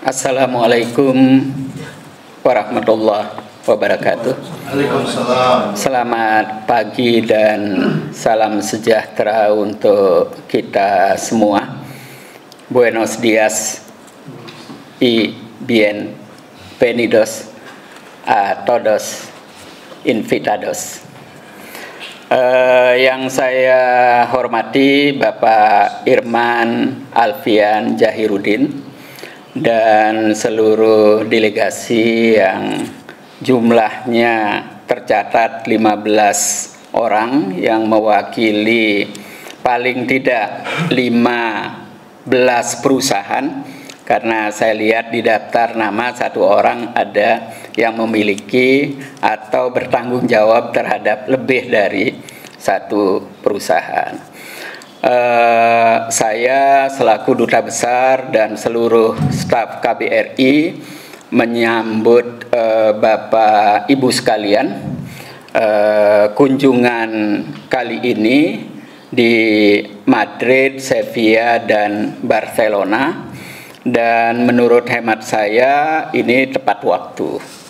Assalamualaikum warahmatullahi wabarakatuh. Waalaikumsalam. Selamat pagi dan salam sejahtera untuk kita semua. Buenos días y bienvenidos a todos invitados. Yang saya hormati Bapak Irman Alfian Jahirudin dan seluruh delegasi yang jumlahnya tercatat 15 orang yang mewakili paling tidak 15 perusahaan, karena saya lihat di daftar nama satu orang ada yang memiliki atau bertanggung jawab terhadap lebih dari satu perusahaan. Saya selaku Duta Besar dan seluruh staf KBRI menyambut Bapak Ibu sekalian kunjungan kali ini di Madrid, Sevilla, dan Barcelona, dan menurut hemat saya ini tepat waktu.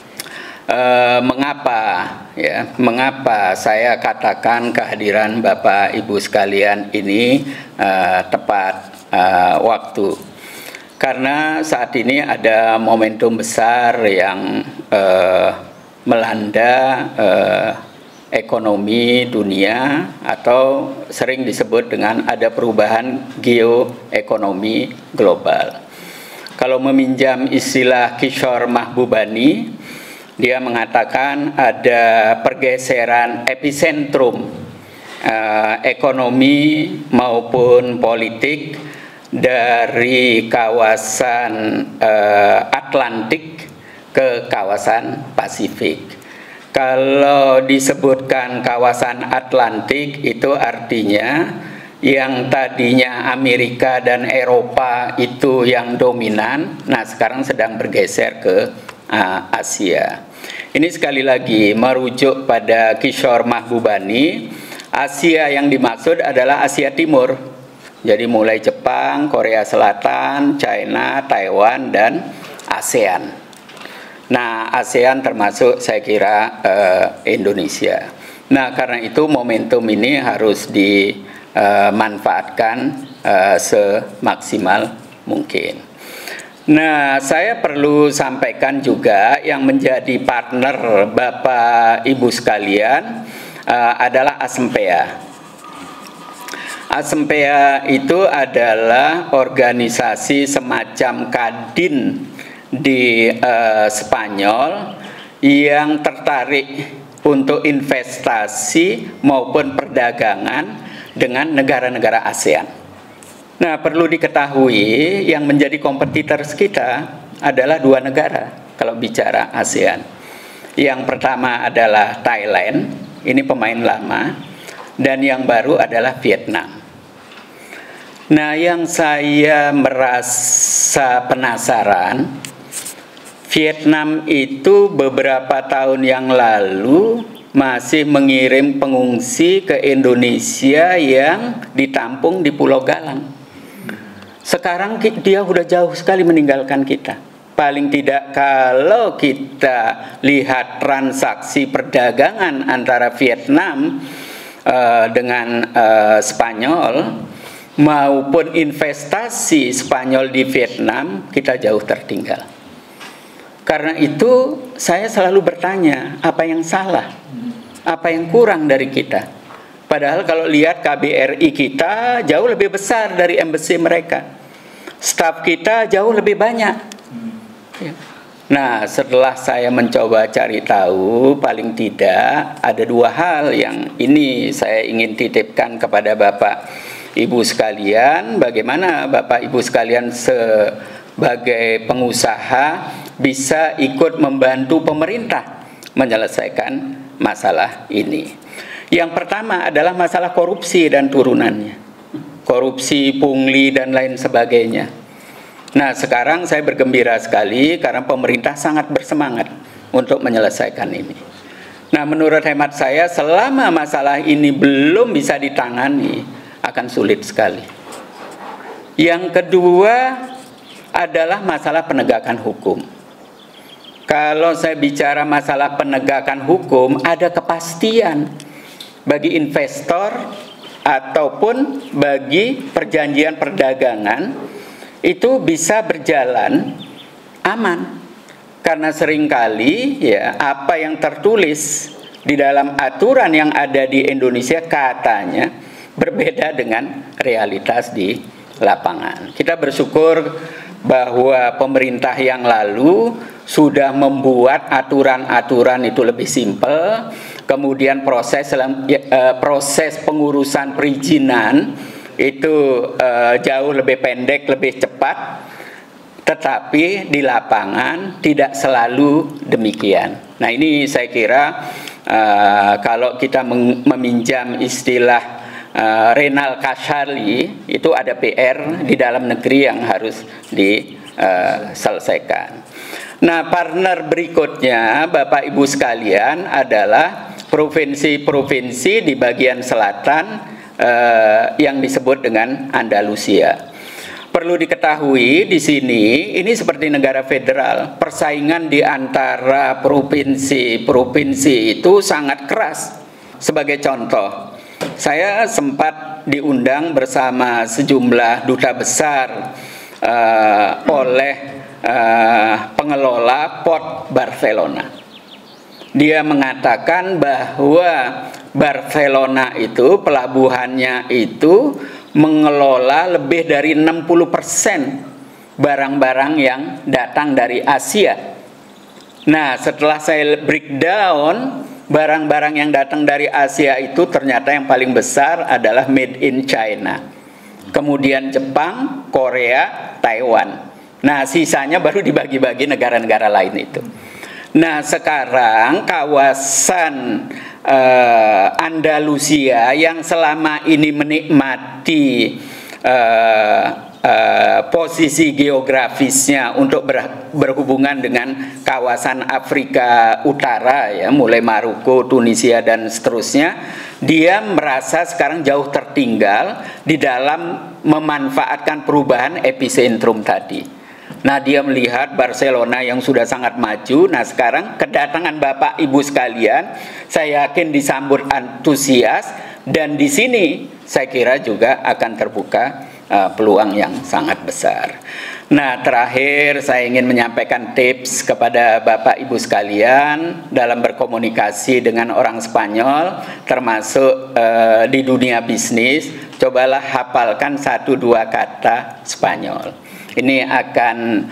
Mengapa saya katakan kehadiran Bapak Ibu sekalian ini tepat waktu? Karena saat ini ada momentum besar yang melanda ekonomi dunia, atau sering disebut dengan ada perubahan geoekonomi global. Kalau meminjam istilah Kishore Mahbubani, dia mengatakan ada pergeseran epicentrum ekonomi maupun politik dari kawasan Atlantik ke kawasan Pasifik. Kalau disebutkan kawasan Atlantik itu artinya yang tadinya Amerika dan Eropa itu yang dominan, nah sekarang sedang bergeser ke Asia. Ini sekali lagi merujuk pada Kishore Mahbubani. Asia yang dimaksud adalah Asia Timur. Jadi mulai Jepang, Korea Selatan, China, Taiwan, dan ASEAN. Nah, ASEAN termasuk saya kira Indonesia. Nah, karena itu momentum ini harus dimanfaatkan semaksimal mungkin. Nah, saya perlu sampaikan juga yang menjadi partner Bapak Ibu sekalian adalah ASEMPEA. ASEMPEA itu adalah organisasi semacam Kadin di Spanyol yang tertarik untuk investasi maupun perdagangan dengan negara-negara ASEAN. Nah, perlu diketahui yang menjadi kompetitor kita adalah dua negara kalau bicara ASEAN. Yang pertama adalah Thailand, ini pemain lama, dan yang baru adalah Vietnam. Nah, yang saya merasa penasaran, Vietnam itu beberapa tahun yang lalu masih mengirim pengungsi ke Indonesia yang ditampung di Pulau Galang. Sekarang dia sudah jauh sekali meninggalkan kita. Paling tidak kalau kita lihat transaksi perdagangan antara Vietnam dengan Spanyol maupun investasi Spanyol di Vietnam, kita jauh tertinggal. Karena itu saya selalu bertanya, apa yang salah? Apa yang kurang dari kita? Padahal kalau lihat KBRI kita jauh lebih besar dari embassy mereka. Staf kita jauh lebih banyak. Nah, setelah saya mencoba cari tahu, paling tidak ada dua hal yang ini saya ingin titipkan kepada Bapak Ibu sekalian. Bagaimana Bapak Ibu sekalian sebagai pengusaha bisa ikut membantu pemerintah menyelesaikan masalah ini. Yang pertama adalah masalah korupsi dan turunannya. Korupsi, pungli, dan lain sebagainya. Nah, sekarang saya bergembira sekali karena pemerintah sangat bersemangat untuk menyelesaikan ini. Nah, menurut hemat saya, selama masalah ini belum bisa ditangani, akan sulit sekali. Yang kedua adalah masalah penegakan hukum. Kalau saya bicara masalah penegakan hukum, ada kepastian bagi investor ataupun bagi perjanjian perdagangan itu bisa berjalan aman. Karena seringkali ya apa yang tertulis di dalam aturan yang ada di Indonesia katanya berbeda dengan realitas di lapangan. Kita bersyukur bahwa pemerintah yang lalu sudah membuat aturan-aturan itu lebih simpel, kemudian proses pengurusan perizinan itu jauh lebih pendek, lebih cepat, tetapi di lapangan tidak selalu demikian. Nah ini saya kira kalau kita meminjam istilah Renal Kasali, itu ada PR di dalam negeri yang harus diselesaikan. Nah, partner berikutnya Bapak Ibu sekalian adalah provinsi-provinsi di bagian selatan yang disebut dengan Andalusia. Perlu diketahui di sini ini seperti negara federal, persaingan di antara provinsi-provinsi itu sangat keras. Sebagai contoh, saya sempat diundang bersama sejumlah duta besar oleh pengelola Port Barcelona. Dia mengatakan bahwa Barcelona itu pelabuhannya itu mengelola lebih dari 60% barang-barang yang datang dari Asia. Nah, setelah saya breakdown barang-barang yang datang dari Asia itu ternyata yang paling besar adalah made in China. Kemudian Jepang, Korea, Taiwan. Nah, sisanya baru dibagi-bagi negara-negara lain itu. Nah, sekarang kawasan Andalusia yang selama ini menikmati posisi geografisnya untuk berhubungan dengan kawasan Afrika Utara ya, mulai Maroko, Tunisia dan seterusnya, dia merasa sekarang jauh tertinggal di dalam memanfaatkan perubahan epicentrum tadi. Nah, dia melihat Barcelona yang sudah sangat maju. Nah, sekarang kedatangan Bapak Ibu sekalian, saya yakin disambut antusias, dan di sini saya kira juga akan terbuka peluang yang sangat besar. Nah, terakhir saya ingin menyampaikan tips kepada Bapak Ibu sekalian dalam berkomunikasi dengan orang Spanyol, termasuk di dunia bisnis. Cobalah hafalkan 1-2 kata Spanyol. Ini akan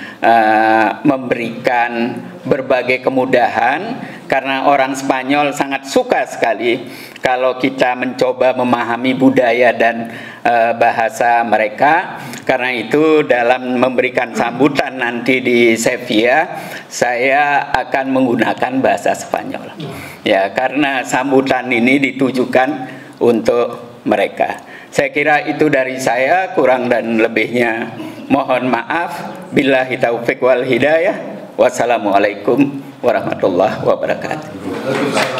memberikan berbagai kemudahan, karena orang Spanyol sangat suka sekali kalau kita mencoba memahami budaya dan bahasa mereka. Karena itu dalam memberikan sambutan nanti di Sevilla, saya akan menggunakan bahasa Spanyol. Ya, karena sambutan ini ditujukan untuk mereka. Saya kira itu dari saya, kurang dan lebihnya mohon maaf. Billahi taufiq wal hidayah. Wassalamualaikum warahmatullahi wabarakatuh.